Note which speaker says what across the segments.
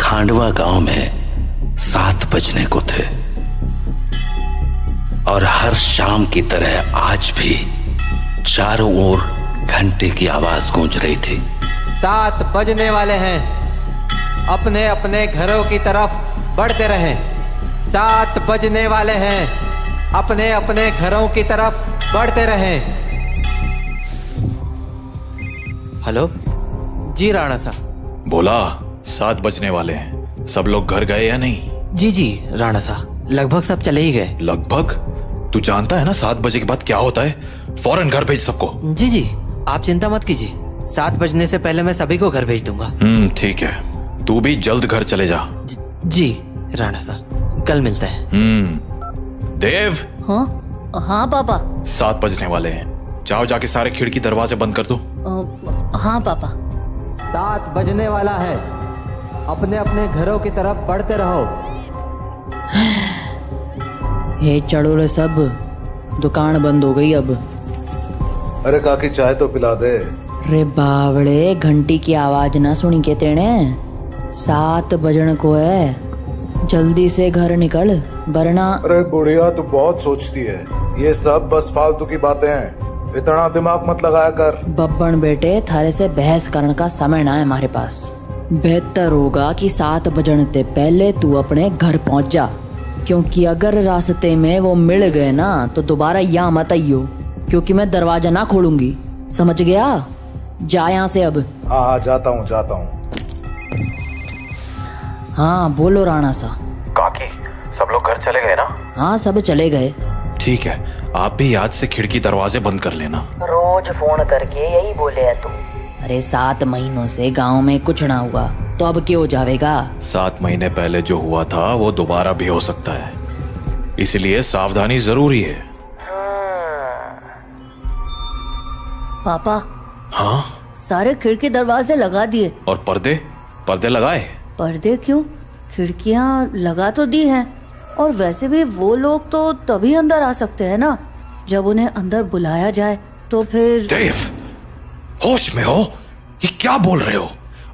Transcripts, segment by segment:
Speaker 1: खांडवा गांव में 7 बजने को थे और हर शाम की तरह आज भी चारों ओर घंटे की आवाज गूंज रही थी।
Speaker 2: 7 बजने वाले हैं, अपने अपने घरों की तरफ बढ़ते रहें। 7 बजने वाले हैं, अपने अपने घरों की तरफ बढ़ते रहें। हेलो जी राणा साहब।
Speaker 3: बोला 7 बजने वाले हैं, सब लोग घर गए या नहीं?
Speaker 2: जी राणा साहब, लगभग सब चले ही गए।
Speaker 3: लगभग? तू जानता है ना 7 बजे के बाद क्या होता है? फौरन घर भेज सबको।
Speaker 2: जी आप चिंता मत कीजिए, 7 बजने से पहले मैं सभी को घर भेज दूंगा।
Speaker 3: ठीक है, तू भी जल्द घर चले जा।
Speaker 2: जी राणा साहब, कल मिलते हैं।
Speaker 3: देव।
Speaker 4: हाँ पापा।
Speaker 3: 7 बजने वाले हैं, जाओ जाके सारे खिड़की दरवाजे बंद कर दो।
Speaker 4: हाँ पापा।
Speaker 2: 7 बजने वाला है, अपने अपने घरों की तरफ बढ़ते रहो।
Speaker 4: हे चढ़ोले सब, दुकान बंद हो गई अब।
Speaker 5: अरे काकी चाय तो पिला दे।
Speaker 4: रे बावड़े, घंटी की आवाज ना सुनी के तेने? 7 बजन को है, जल्दी से घर निकल वरना।
Speaker 5: अरे बुढ़िया तू बहुत सोचती है, ये सब बस फालतू की बातें हैं, इतना दिमाग मत लगाया कर।
Speaker 4: बब्बन बेटे, थारे से बहस करने का समय ना है हमारे पास। बेहतर होगा कि 7 बजने से पहले तू अपने घर पहुंच जा, क्योंकि अगर रास्ते में वो मिल गए ना तो दोबारा यहाँ मत आइयो, क्योंकि मैं दरवाजा ना खोलूंगी, समझ गया? जा यहाँ से अब।
Speaker 5: हाँ जाता हूँ।
Speaker 4: हाँ बोलो राणा सा।
Speaker 3: काकी सब लोग घर चले गए ना?
Speaker 4: हाँ सब चले गए।
Speaker 3: ठीक है, आप भी याद से खिड़की दरवाजे बंद कर लेना।
Speaker 4: रोज फोन करके यही बोले है तू। अरे 7 महीनों से गांव में कुछ ना हुआ तो अब क्यों जावेगा?
Speaker 3: 7 महीने पहले जो हुआ था वो दोबारा भी हो सकता है, इसलिए सावधानी जरूरी है।
Speaker 4: पापा।
Speaker 3: हाँ?
Speaker 4: सारे खिड़की दरवाजे लगा दिए।
Speaker 3: और पर्दे लगाए?
Speaker 4: पर्दे क्यों? खिड़कियां लगा तो दी हैं, और वैसे भी वो लोग तो तभी अंदर आ सकते हैं ना जब उन्हें अंदर बुलाया जाए, तो फिर।
Speaker 3: देव, होश में हो? ये क्या बोल रहे हो?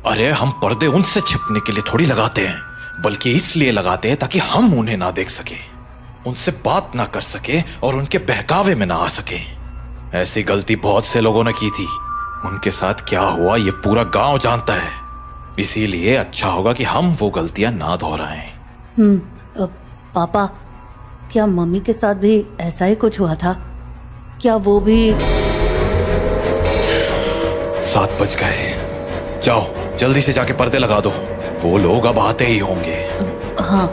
Speaker 3: अरे हम पर्दे उनसे छिपने के लिए थोड़ी लगाते हैं, बल्कि इसलिए लगाते हैं ताकि हम उन्हें ना देख सके, उनसे बात ना कर सके और उनके बहकावे में ना आ सके। ऐसी गलती बहुत से लोगों ने की थी, उनके साथ क्या हुआ ये पूरा गांव जानता है, इसीलिए अच्छा होगा कि हम वो गलतियां ना दोहराएं।
Speaker 4: पापा, क्या मम्मी के साथ भी ऐसा ही कुछ हुआ था? क्या वो भी?
Speaker 3: 7 बज गए, जाओ जल्दी से जाके पर्दे लगा दो, वो लोग अब आते ही होंगे।
Speaker 4: हाँ।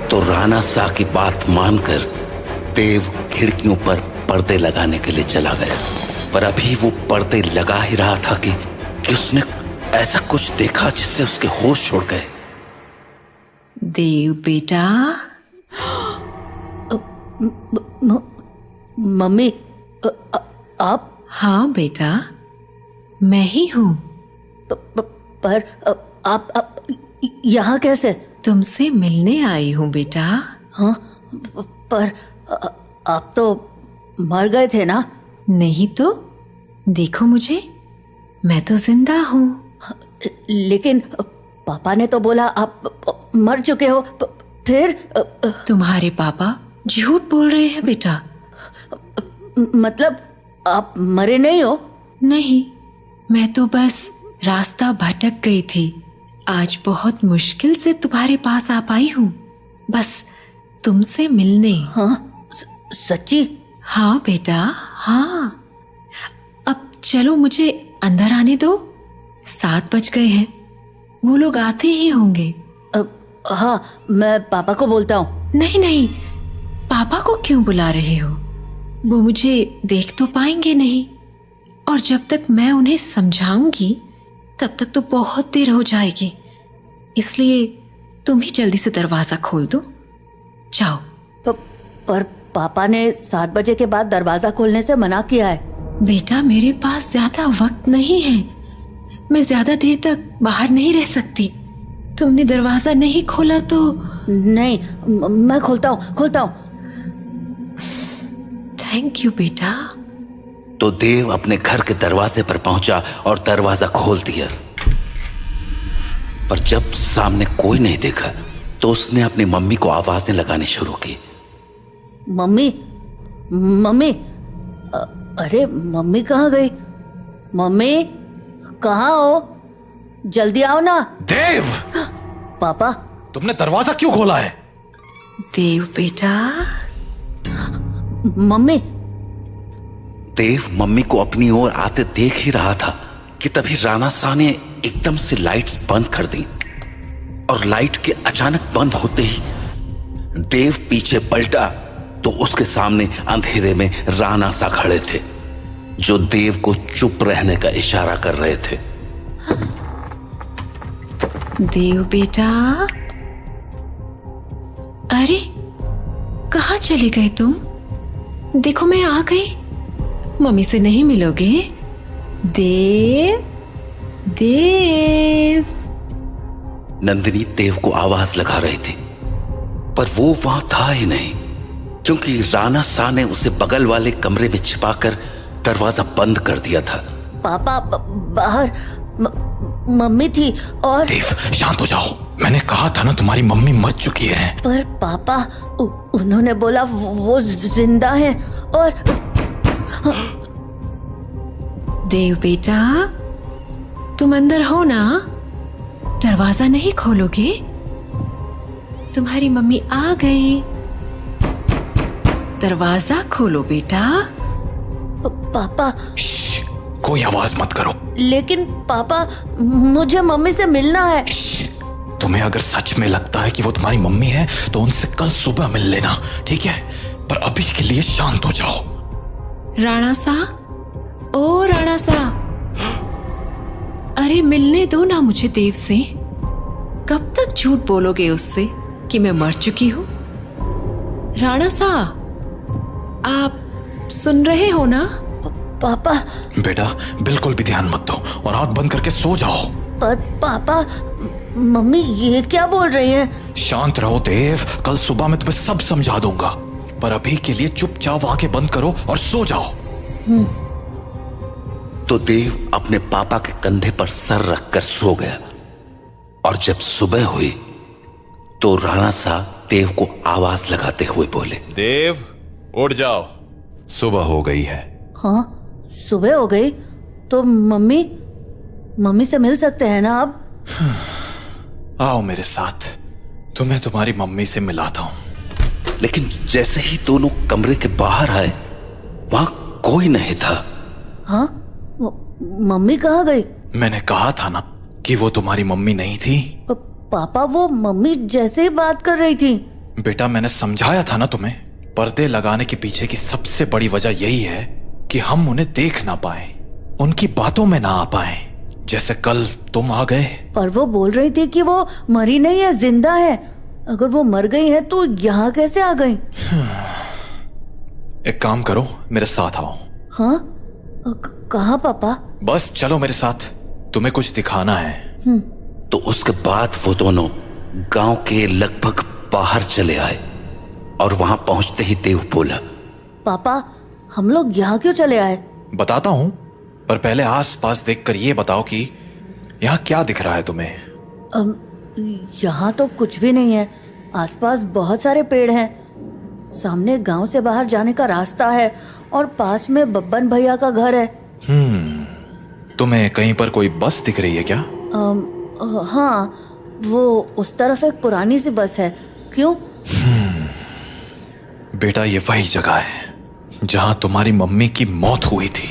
Speaker 1: तो राणा साह की बात मानकर देव खिड़कियों पर पर्दे लगाने के लिए चला गया, पर अभी वो पर्दे लगा ही रहा था कि उसने ऐसा कुछ देखा जिससे उसके होश उड़ गए।
Speaker 6: देव बेटा।
Speaker 4: मम्मी, आप?
Speaker 6: हाँ बेटा, मैं ही हूँ।
Speaker 4: पर आप यहाँ कैसे?
Speaker 6: तुमसे मिलने आई हूँ बेटा।
Speaker 4: हाँ, पर आप तो मर गए थे ना?
Speaker 6: नहीं तो, देखो मुझे, मैं तो जिंदा हूँ।
Speaker 4: लेकिन पापा ने तो बोला आप मर चुके हो। फिर?
Speaker 6: तुम्हारे पापा झूठ बोल रहे हैं बेटा।
Speaker 4: मतलब आप मरे नहीं हो?
Speaker 6: नहीं, मैं तो बस रास्ता भटक गई थी, आज बहुत मुश्किल से तुम्हारे पास आ पाई हूँ, बस तुमसे मिलने।
Speaker 4: हाँ? सच्ची?
Speaker 6: हाँ बेटा, हाँ। अब चलो मुझे अंदर आने दो, 7 बज गए हैं, वो लोग आते ही होंगे।
Speaker 4: हाँ, मैं पापा को बोलता हूँ।
Speaker 6: नहीं, पापा को क्यों बुला रहे हो? वो मुझे देख तो पाएंगे नहीं, और जब तक मैं उन्हें समझाऊंगी तब तक तो बहुत देर हो जाएगी, इसलिए तुम ही जल्दी से दरवाजा खोल दो, जाओ।
Speaker 4: पर पापा ने 7 बजे के बाद दरवाजा खोलने से मना किया है।
Speaker 6: बेटा, मेरे पास ज्यादा वक्त नहीं है, मैं ज्यादा देर तक बाहर नहीं रह सकती। तुमने दरवाजा नहीं खोला तो?
Speaker 4: नहीं, मैं खोलता हूँ।
Speaker 6: थैंक यू बेटा।
Speaker 1: तो देव अपने घर के दरवाजे पर पहुंचा और दरवाजा खोल दिया। पर जब सामने कोई नहीं देखा तो उसने अपनी मम्मी को आवाजें लगानी शुरू की।
Speaker 7: मम्मी, मम्मी, अरे मम्मी कहाँ गई? मम्मी कहाँ हो? जल्दी आओ ना।
Speaker 3: देव,
Speaker 7: पापा,
Speaker 3: तुमने दरवाजा क्यों खोला है?
Speaker 6: देव बेटा।
Speaker 7: मम्मी।
Speaker 1: देव मम्मी को अपनी ओर आते देख ही रहा था कि तभी राणा सा ने एकदम से लाइट्स बंद कर दी और लाइट के अचानक बंद होते ही देव पीछे पलटा तो उसके सामने अंधेरे में राणा सा खड़े थे, जो देव को चुप रहने का इशारा कर रहे थे।
Speaker 6: देव बेटा, अरे कहाँ चले गए तुम? देखो मैं आ गई। मम्मी से नहीं मिलोगे? देव, देव।
Speaker 1: नंदिनी देव को आवाज लगा रही थी पर वो वहां था ही नहीं, क्योंकि राणा सा ने उसे बगल वाले कमरे में छिपाकर दरवाजा बंद कर दिया था।
Speaker 7: पापा बाहर मम्मी थी और
Speaker 3: देव शांत हो जाओ, मैंने कहा था ना तुम्हारी मम्मी मर चुकी है।
Speaker 7: पर पापा उन्होंने बोला वो जिंदा है और
Speaker 6: देव बेटा, तुम अंदर हो ना? दरवाजा नहीं खोलोगे? तुम्हारी मम्मी आ गई। दरवाजा खोलो बेटा।
Speaker 7: पापा।
Speaker 3: कोई आवाज मत करो।
Speaker 7: लेकिन पापा, मुझे मम्मी से मिलना है।
Speaker 3: तुम्हें अगर सच में लगता है कि वो तुम्हारी मम्मी है तो उनसे कल सुबह मिल लेना, ठीक है? पर अभी के लिए शांत हो जाओ।
Speaker 6: राणा सा, ओ राणा सा, अरे मिलने दो ना मुझे देव से। कब तक झूठ बोलोगे उससे कि मैं मर चुकी हूं? राणा सा, आप सुन रहे हो ना?
Speaker 7: पापा।
Speaker 3: बेटा बिल्कुल भी ध्यान मत दो और आंख बंद करके सो जाओ।
Speaker 7: पर पापा, मम्मी ये क्या बोल रही हैं?
Speaker 3: शांत रहो देव, कल सुबह मैं तुम्हें सब समझा दूंगा, पर अभी के लिए चुपचाप आंखें बंद करो और सो जाओ।
Speaker 1: तो देव अपने पापा के कंधे पर सर रखकर सो गया और जब सुबह हुई तो राणा सा देव को आवाज लगाते हुए बोले,
Speaker 8: देव उठ जाओ, सुबह हो गई है।
Speaker 7: हाँ, सुबह हो गई तो मम्मी से मिल सकते हैं ना अब?
Speaker 3: आओ मेरे साथ, तुम्हें तुम्हारी मम्मी से मिलाता हूं।
Speaker 1: लेकिन जैसे ही दोनों कमरे के बाहर आए वहां कोई नहीं था।
Speaker 7: हाँ, मम्मी कहाँ गई?
Speaker 3: मैंने कहा था ना कि वो तुम्हारी मम्मी नहीं थी।
Speaker 7: पापा, वो मम्मी जैसे ही बात कर रही थी।
Speaker 3: बेटा मैंने समझाया था ना तुम्हें, पर्दे लगाने के पीछे की सबसे बड़ी वजह यही है कि हम उन्हें देख ना पाए, उनकी बातों में ना आ पाए, जैसे कल तुम आ गए। पर
Speaker 7: वो बोल रही थी कि वो मरी नहीं है, जिंदा है। अगर वो मर गई है तो यहाँ कैसे आ गई?
Speaker 3: एक काम करो, मेरे साथ आओ।
Speaker 7: हाँ? कहाँ पापा?
Speaker 3: बस चलो मेरे साथ, तुम्हें कुछ दिखाना है।
Speaker 1: तो उसके बाद वो दोनों गांव के लगभग बाहर चले आए और वहां पहुंचते ही देव बोला,
Speaker 7: पापा हम लोग यहाँ क्यों चले आए?
Speaker 3: बताता हूं, पर पहले आस पास देखकर ये बताओ कि यहाँ क्या दिख रहा है तुम्हें?
Speaker 7: यहाँ तो कुछ भी नहीं है। आसपास बहुत सारे पेड़ हैं, सामने गांव से बाहर जाने का रास्ता है और पास में बब्बन भैया का घर है।
Speaker 3: तुम्हें कहीं पर कोई बस दिख रही है क्या?
Speaker 7: हाँ, वो उस तरफ एक पुरानी सी बस है। क्यों?
Speaker 3: बेटा ये वही जगह है जहां तुम्हारी मम्मी की मौत हुई थी।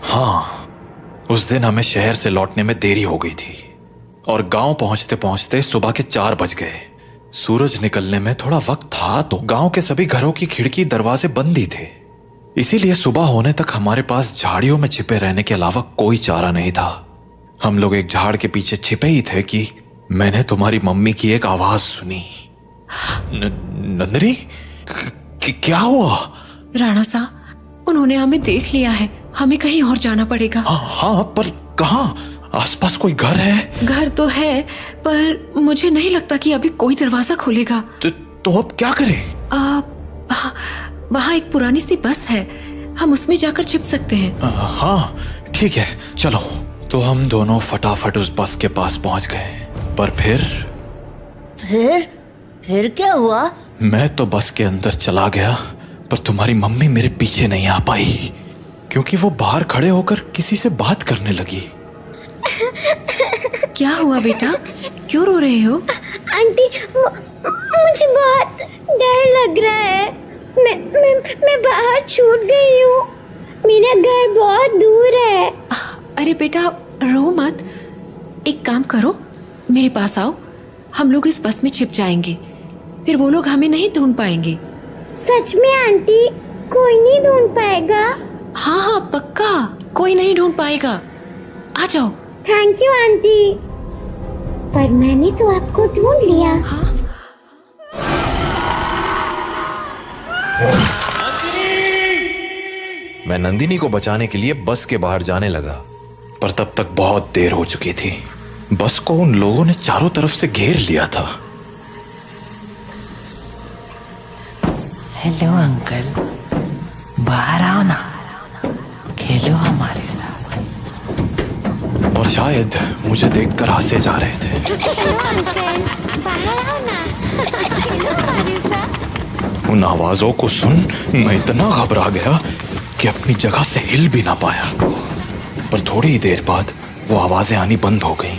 Speaker 3: हाँ, उस दिन हमें शहर से लौटने में देरी हो गई थी और गांव पहुंचते पहुंचते सुबह के 4 बज गए। सूरज निकलने में थोड़ा वक्त था तो गांव के सभी घरों की खिड़की दरवाजे बंद ही थे, इसीलिए सुबह होने तक हमारे पास झाड़ियों में छिपे रहने के अलावा कोई चारा नहीं था। हम लोग एक झाड़ के पीछे छिपे ही थे कि मैंने तुम्हारी मम्मी की एक आवाज सुनी। नंदिनी, क्या हुआ?
Speaker 6: राणा सा, उन्होंने हमें देख लिया है, हमें कहीं और जाना पड़ेगा।
Speaker 3: हाँ, पर कहाँ? आसपास कोई घर है?
Speaker 6: घर तो है, पर मुझे नहीं लगता कि अभी कोई दरवाजा खोलेगा।
Speaker 3: तो अब क्या करें?
Speaker 6: वहाँ एक पुरानी सी बस है, हम उसमें जाकर छिप सकते हैं।
Speaker 3: हाँ ठीक है, चलो। तो हम दोनों फटाफट उस बस के पास पहुंच गए। पर
Speaker 7: फिर क्या हुआ?
Speaker 3: मैं तो बस के अंदर चला गया, पर तुम्हारी मम्मी मेरे पीछे नहीं आ पाई, क्योंकि वो बाहर खड़े होकर किसी से बात करने लगी।
Speaker 6: क्या हुआ बेटा, क्यों रो रहे हो?
Speaker 9: आंटी, मुझे बहुत डर लग रहा है। मैं बाहर छूट गई हूँ। मेरा घर बहुत दूर है।
Speaker 6: अरे बेटा रो मत, एक काम करो, मेरे पास आओ, हम लोग इस बस में छिप जाएंगे, फिर वो लोग हमें नहीं ढूंढ पाएंगे।
Speaker 9: सच में आंटी? कोई नहीं ढूंढ पाएगा?
Speaker 6: हाँ हाँ पक्का, कोई नहीं ढूंढ पाएगा। आ जाओ।
Speaker 9: Thank you aunty. पर मैंने तो आपको ढूंढ लिया।
Speaker 6: हाँ?
Speaker 8: मैं नंदिनी को बचाने के लिए बस के बाहर जाने लगा,
Speaker 3: पर तब तक बहुत देर हो चुकी थी। बस को उन लोगों ने चारों तरफ से घेर लिया था।
Speaker 10: हेलो अंकल, बाहर आओ ना, खेलो हमारे साथ।
Speaker 3: और शायद मुझे देखकर हंसे जा रहे थे।
Speaker 9: हेलो अंकल, बाहर आओ ना, खेलो हमारे साथ।
Speaker 3: उन आवाजों को सुन मैं इतना घबरा गया कि अपनी जगह से हिल भी ना पाया। पर थोड़ी ही देर बाद वो आवाजें आनी बंद हो गईं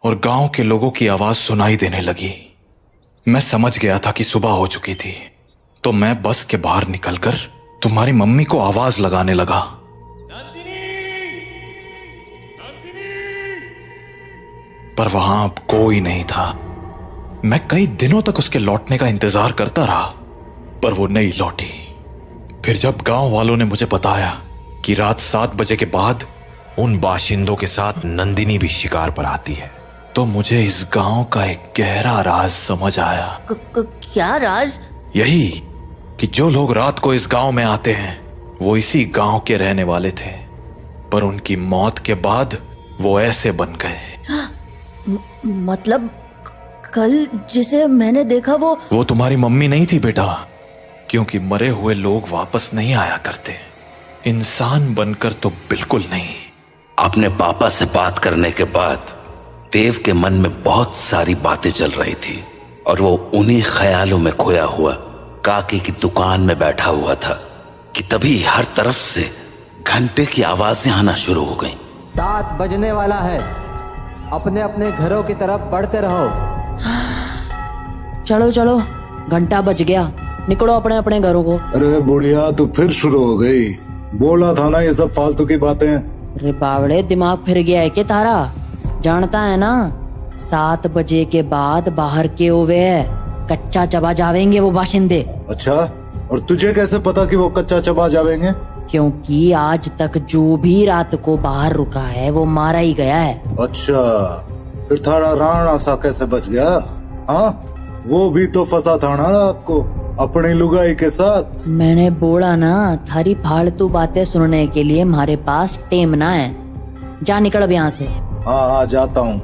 Speaker 3: और गांव के लोगों की आवाज सुनाई देने लगी। मैं समझ गया था कि सुबह हो चुकी थी, तो मैं बस के बाहर निकलकर तुम्हारी मम्मी को आवाज लगाने लगा। पर वहां अब कोई नहीं था। मैं कई दिनों तक उसके लौटने का इंतजार करता रहा, पर वो नहीं लौटी। फिर जब गांव वालों ने मुझे बताया कि रात 7 बजे के बाद
Speaker 8: उन बाशिंदों के साथ नंदिनी भी शिकार पर आती है,
Speaker 3: तो मुझे इस गांव का एक गहरा राज समझ आया।
Speaker 7: क्या राज?
Speaker 3: यही कि जो लोग रात को इस गांव में आते हैं वो इसी गांव के रहने वाले थे, पर उनकी मौत के बाद वो ऐसे बन गए।
Speaker 7: मतलब कल जिसे मैंने देखा वो
Speaker 3: तुम्हारी मम्मी नहीं थी बेटा, क्योंकि मरे हुए लोग वापस नहीं आया करते, इंसान बनकर तो बिल्कुल नहीं।
Speaker 1: अपने पापा से बात करने के बाद देव के मन में बहुत सारी बातें चल रही थी और वो उन्हीं ख्यालों में खोया हुआ काकी की दुकान में बैठा हुआ था कि तभी हर तरफ से घंटे की आवाजें आना शुरू हो गईं।
Speaker 2: 7 बजने वाला है, अपने अपने घरों की तरफ बढ़ते रहो।
Speaker 4: चलो चलो, घंटा बज गया, निकलो अपने अपने घरों को।
Speaker 5: अरे बुढ़िया, तू फिर शुरू हो गई। बोला था ना ये सब फालतू की बातें।
Speaker 4: अरे बावड़े, दिमाग फिर गया है क्या तारा? जानता है ना 7 बजे के बाद बाहर के ओवे है, कच्चा चबा जावेंगे वो बाशिंदे।
Speaker 5: अच्छा, और तुझे कैसे पता कि वो कच्चा चबा जावेंगे?
Speaker 4: क्योंकि आज तक जो भी रात को बाहर रुका है वो मारा ही गया है।
Speaker 5: अच्छा, फिर थारा राणा सा कैसे बच गया? हाँ, वो भी तो फंसा था ना रात को अपनी लुगाई के साथ।
Speaker 4: मैंने बोला ना, थारी फालतू बातें सुनने के लिए हमारे पास टेम ना है। जा निकल अब यहाँ से।
Speaker 5: हाँ जाता हूँ।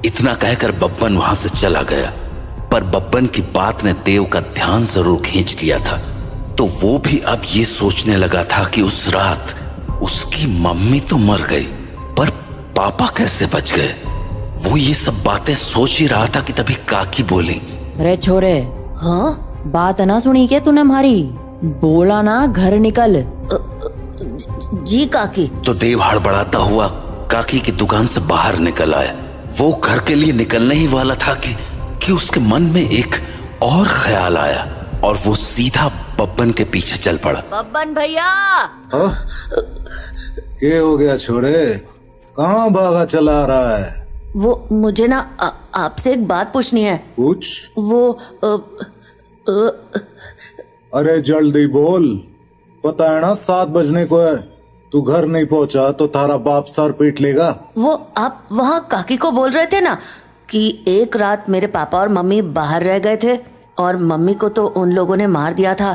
Speaker 1: इतना कहकर बब्बन वहां से चला गया, पर बब्बन की बात ने देव का ध्यान जरूर खींच लिया था। तो वो भी अब ये सोचने लगा था कि उस रात उसकी मम्मी तो मर गई, पर पापा कैसे बच गए। वो ये सब बातें सोच ही रहा था कि तभी काकी बोली,
Speaker 4: अरे छोरे,
Speaker 7: हाँ
Speaker 4: बात ना सुनी क्या तूने हमारी? बोला ना घर निकल।
Speaker 7: जी काकी।
Speaker 1: तो देव हड़बड़ाता हुआ काकी की दुकान से बाहर निकल आया। वो घर के लिए निकलने ही वाला था कि उसके मन में एक और ख्याल आया और वो सीधा बब्बन के पीछे चल पड़ा।
Speaker 7: बब्बन भैया।
Speaker 5: क्या हो गया छोरे, कहाँ भागा चला रहा है?
Speaker 7: वो मुझे ना आपसे एक बात पूछनी है।
Speaker 5: पूछ।
Speaker 7: वो
Speaker 5: अरे जल्दी बोल, पता है ना 7 बजने को है। तू घर नहीं पहुंचा तो तारा बाप सर पीट लेगा। वो
Speaker 7: आप वहाँ काकी को बोल रहे थे ना कि एक रात मेरे पापा और मम्मी बाहर रह गए थे और मम्मी को तो उन लोगों ने मार दिया था,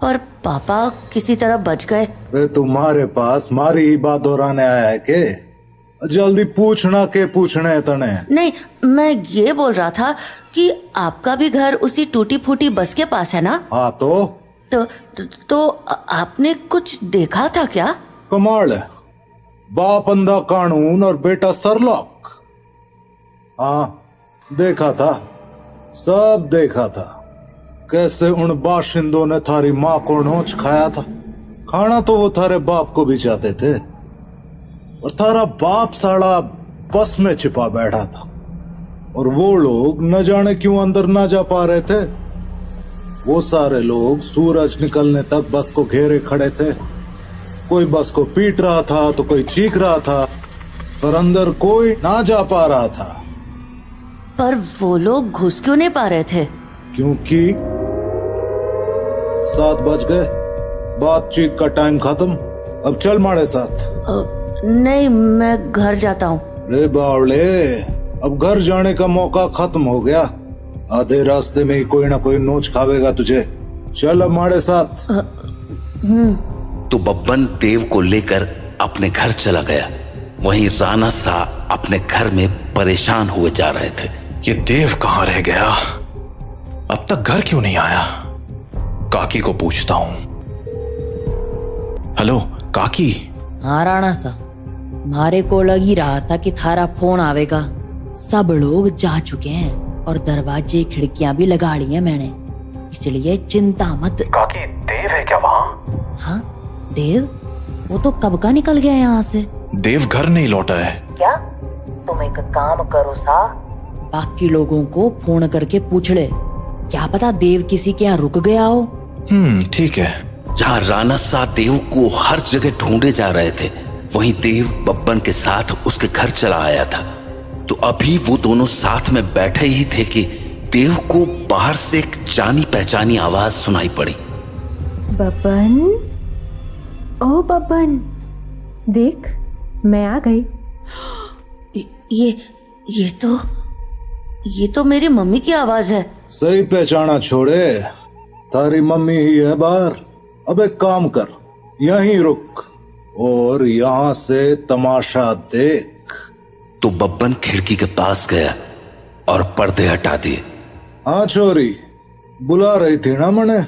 Speaker 7: पर पापा किसी तरह बच गए।
Speaker 5: तुम्हारे पास मारी ही बात दोहराने आया है के? जल्दी पूछना के पूछने है तने।
Speaker 7: नहीं, मैं ये बोल रहा था कि आपका भी घर उसी टूटी फूटी बस के पास है ना?
Speaker 5: हाँ तो
Speaker 7: आपने कुछ देखा था क्या?
Speaker 5: कमाल है, बाप अंधा कानून और बेटा सरलॉक। हाँ, देखा था, सब देखा था, कैसे उन बाशिंदों ने थारी माँ को नोच खाया था। खाना तो वो थारे बाप को भी चाहते थे, और थारा बाप साला बस में छिपा बैठा था, और वो लोग न जाने क्यों अंदर ना जा पा रहे थे। वो सारे लोग सूरज निकलने तक बस को घेरे खड़े थे। कोई बस को पीट रहा था तो कोई चीख रहा था, पर अंदर कोई ना जा पा रहा था।
Speaker 7: पर वो लोग घुस क्यों नहीं पा रहे थे?
Speaker 5: क्योंकि 7 बज गए, बातचीत का टाइम खत्म। अब चल हमारे साथ।
Speaker 7: नहीं, मैं घर जाता हूँ।
Speaker 5: रे बावले, अब घर जाने का मौका खत्म हो गया। आधे रास्ते में ही कोई ना कोई नोच खावेगा तुझे। चल अब हमारे साथ।
Speaker 1: तो बब्बन देव को लेकर अपने घर चला गया। वहीं राणा सा अपने घर में परेशान हुए जा रहे थे।
Speaker 3: ये देव कहाँ रह गया? अब तक घर क्यों नहीं आया? काकी को पूछता हूं। हेलो काकी।
Speaker 4: हाँ राणा सा, मारे को लग ही रहा था कि थारा फोन आवेगा। सब लोग जा चुके हैं और दरवाजे खिड़कियां भी लगा ली हैं मैंने, इसलिए चिंता मत।
Speaker 3: काकी, देव है क्या वहाँ?
Speaker 4: हाँ देव, वो तो कब का निकल गया यहाँ से।
Speaker 3: देव घर नहीं लौटा है
Speaker 4: क्या? तुम एक काम करो सा, बाकी लोगों को फोन करके पूछ ले, क्या पता देव किसी के यहाँ रुक गया हो।
Speaker 3: ठीक है।
Speaker 1: जहाँ राणा सा देव को हर जगह ढूंढे जा रहे थे, वहीं देव बब्बन के साथ उसके घर चला आया था। तो अभी वो दोनों साथ में बैठे ही थे कि देव को बाहर से एक जानी पहचानी आवाज सुनाई पड़ी।
Speaker 11: बब्बन, ओ बब्बन, देख मैं आ गई।
Speaker 7: ये तो मेरी मम्मी की आवाज है।
Speaker 5: सही पहचाना छोड़े, तारी मम्मी ही है बाहर। अब एक काम कर, यहीं रुक और यहाँ से तमाशा देख।
Speaker 1: तो बब्बन खिड़की के पास गया और पर्दे हटा दिए।
Speaker 5: हाँ छोरी, बुला रही थी ना मने,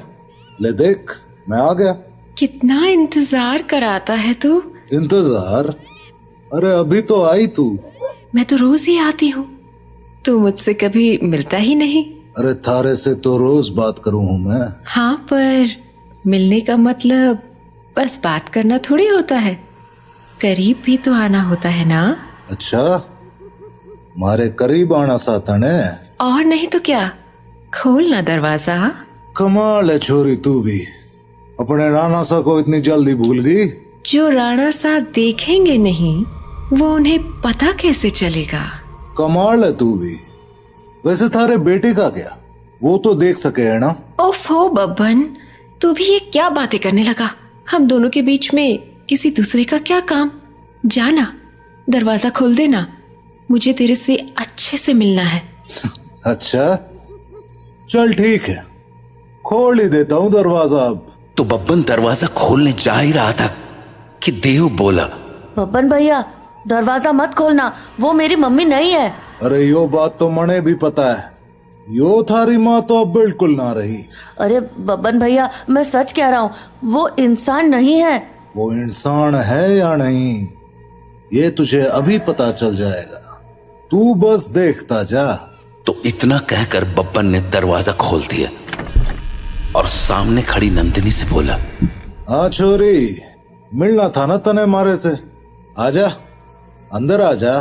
Speaker 5: ले देख मैं आ गया।
Speaker 6: कितना इंतजार कराता है तू।
Speaker 5: इंतजार? अरे अभी तो आई तू।
Speaker 6: मैं तो रोज ही आती हूँ, तू मुझसे कभी मिलता ही नहीं।
Speaker 5: अरे थारे से तो रोज बात करूँ हूँ मैं।
Speaker 6: हाँ, पर मिलने का मतलब बस बात करना थोड़ी होता है, करीब भी तो आना होता है ना।
Speaker 5: अच्छा, मारे करीब आना साथा ने।
Speaker 6: और नहीं तो क्या, खोल ना दरवाजा।
Speaker 5: कमाल है छोरी, तू भी अपने राणा सा को इतनी जल्दी भूल गई।
Speaker 6: जो राणा सा देखेंगे नहीं, वो उन्हें पता कैसे चलेगा।
Speaker 5: कमाल है तू भी। वैसे थारे बेटे का क्या, वो तो देख सके है ना।
Speaker 6: ओफो बब्बन, तू भी ये क्या बातें करने लगा। हम दोनों के बीच में किसी दूसरे का क्या काम। जाना, दरवाजा खोल देना, मुझे तेरे से अच्छे से मिलना है।
Speaker 5: अच्छा चल ठीक है, खोल ही देता हूँ दरवाजा अब।
Speaker 1: तो बब्बन दरवाजा खोलने जा ही रहा था कि देव बोला,
Speaker 7: बब्बन भैया दरवाजा मत खोलना, वो मेरी मम्मी नहीं है।
Speaker 5: अरे यो बात तो मने भी पता है, यो थारी माँ तो अब बिल्कुल ना रही।
Speaker 7: अरे बब्बन भैया, मैं सच कह रहा हूँ, वो इंसान नहीं है।
Speaker 5: वो इंसान है या नहीं, ये तुझे अभी पता चल जाएगा, तू बस देखता जा।
Speaker 1: तो इतना कहकर बब्बन ने दरवाजा खोल दिया और सामने खड़ी नंदिनी से बोला,
Speaker 5: हाँ छोरी, मिलना था ना तने मारे से, आजा अंदर आजा।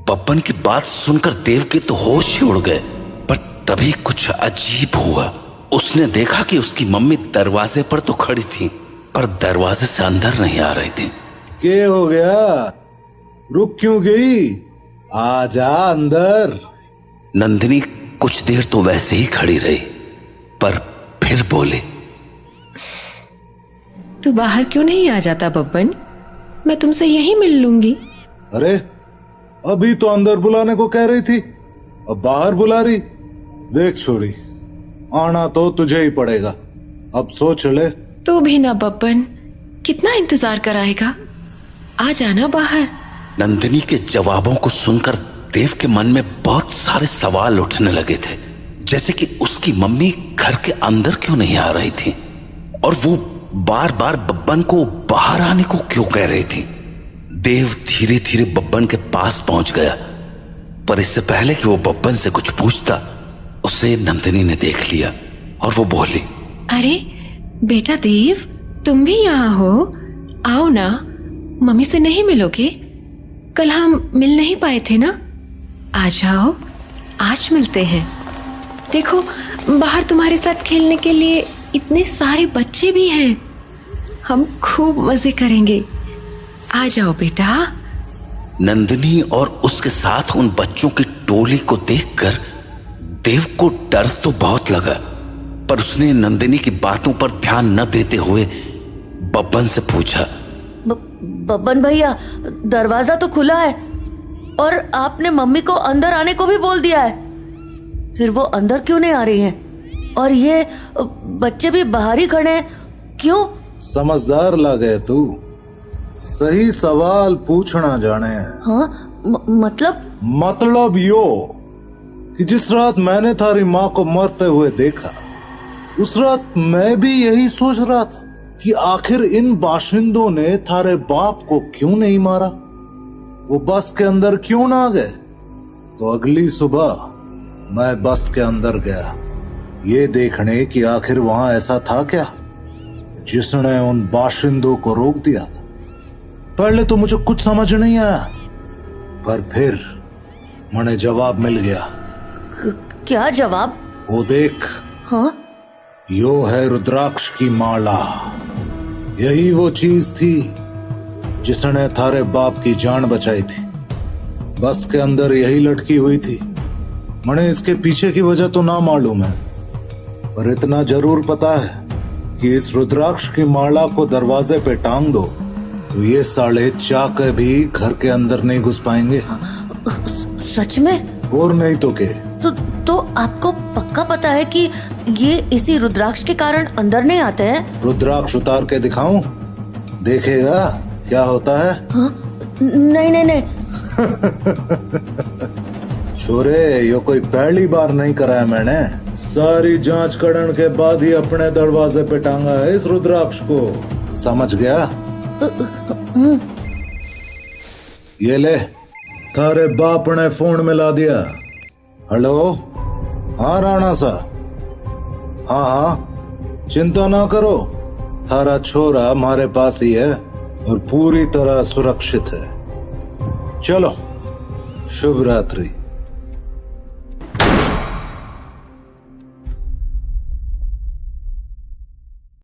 Speaker 1: बब्बन की बात सुनकर देव के तो होश ही उड़ गए, पर तभी कुछ अजीब हुआ। उसने देखा कि उसकी मम्मी दरवाजे पर तो खड़ी थी, पर दरवाजे से अंदर नहीं आ रही थी।
Speaker 5: क्या हो गया, रुक क्यों गई, आजा अंदर।
Speaker 1: नंदिनी कुछ देर तो वैसे ही खड़ी रही, पर फिर बोले,
Speaker 6: तू बाहर क्यों नहीं आ जाता बब्बन, मैं तुमसे यहीं मिल लूंगी।
Speaker 5: अरे अभी तो अंदर बुलाने को कह रही थी, अब बाहर बुला रही। देख छोरी, आना तो तुझे ही पड़ेगा, अब सोच ले।
Speaker 6: तू भी ना बब्बन, कितना इंतजार कराएगा, आ जाना बाहर।
Speaker 1: नंदिनी के जवाबों को सुनकर देव के मन में बहुत सारे सवाल उठने लगे थे, जैसे कि उसकी मम्मी घर के अंदर क्यों नहीं आ रही थी, और वो बार बार बब्बन को बाहर आने को क्यों कह रही थी। देव धीरे धीरे बब्बन के पास पहुंच गया, पर इससे पहले कि वो बब्बन से कुछ पूछता, उसे नंदिनी ने देख लिया और वो बोली,
Speaker 6: अरे बेटा देव, तुम भी यहाँ हो? आओ ना, मम्मी से नहीं मिलोगे? कल हम मिल नहीं पाए थे ना? आ जाओ, आज मिलते हैं। देखो, बाहर तुम्हारे साथ खेलने के लिए इतने सारे बच्चे भी हैं। हम खूब मजे करेंगे। आ जाओ बेटा।
Speaker 1: नंदिनी और उसके साथ उन बच्चों की टोली को देखकर देव को डर तो बहुत लगा, पर उसने नंदिनी की बातों पर ध्यान न देते हुए बब्बन से पूछा,
Speaker 7: बब्बन भैया, दरवाजा तो खुला है और आपने मम्मी को अंदर आने को भी बोल दिया है, फिर वो अंदर क्यों नहीं आ रही हैं? और ये बच्चे भी बाहर ही खड़े हैं, क्यों?
Speaker 5: समझदार लगे तू, सही सवाल पूछना जाने।
Speaker 7: हाँ,
Speaker 5: मतलब यो कि जिस रात मैंने थारी माँ को मरते हुए देखा, उस रात मैं भी यही सोच रहा था कि आखिर इन बाशिंदों ने थारे बाप को क्यों नहीं मारा, वो बस के अंदर क्यों ना गए। तो अगली सुबह मैं बस के अंदर गया, ये देखने कि आखिर वहां ऐसा था क्या जिसने उन बाशिंदों को रोक दिया था। पहले तो मुझे कुछ समझ नहीं आया, पर फिर मुझे जवाब मिल गया।
Speaker 7: क्या जवाब?
Speaker 5: वो देख।
Speaker 7: हाँ?
Speaker 5: यो है रुद्राक्ष की माला। यही वो चीज थी जिसने थारे बाप की जान बचाई थी। बस के अंदर यही लटकी हुई थी। मुझे इसके पीछे की वजह तो ना मालूम है, पर इतना जरूर पता है कि इस रुद्राक्ष की माला को दरवाजे पे टांग दो तो ये साले चाके भी घर के अंदर नहीं घुस पाएंगे।
Speaker 7: सच में?
Speaker 5: और नहीं तो के।
Speaker 7: तो आपको पक्का पता है कि ये इसी रुद्राक्ष के कारण अंदर नहीं आते हैं?
Speaker 5: रुद्राक्ष उतार के दिखाऊं? देखेगा क्या होता है?
Speaker 7: हाँ? नहीं नहीं नहीं।
Speaker 5: छोरे, यो कोई पहली बार नहीं कराया मैंने। सारी जांच करने के बाद ही अपने दरवाजे पे टांगा है इस रुद्राक्ष को, समझ गया? ये ले, थारे बाप ने फोन मिला दिया। हेलो, हाँ राणा सा, हाँ हाँ, चिंता ना करो, थारा छोरा हमारे पास ही है और पूरी तरह सुरक्षित है। चलो, शुभ रात्रि।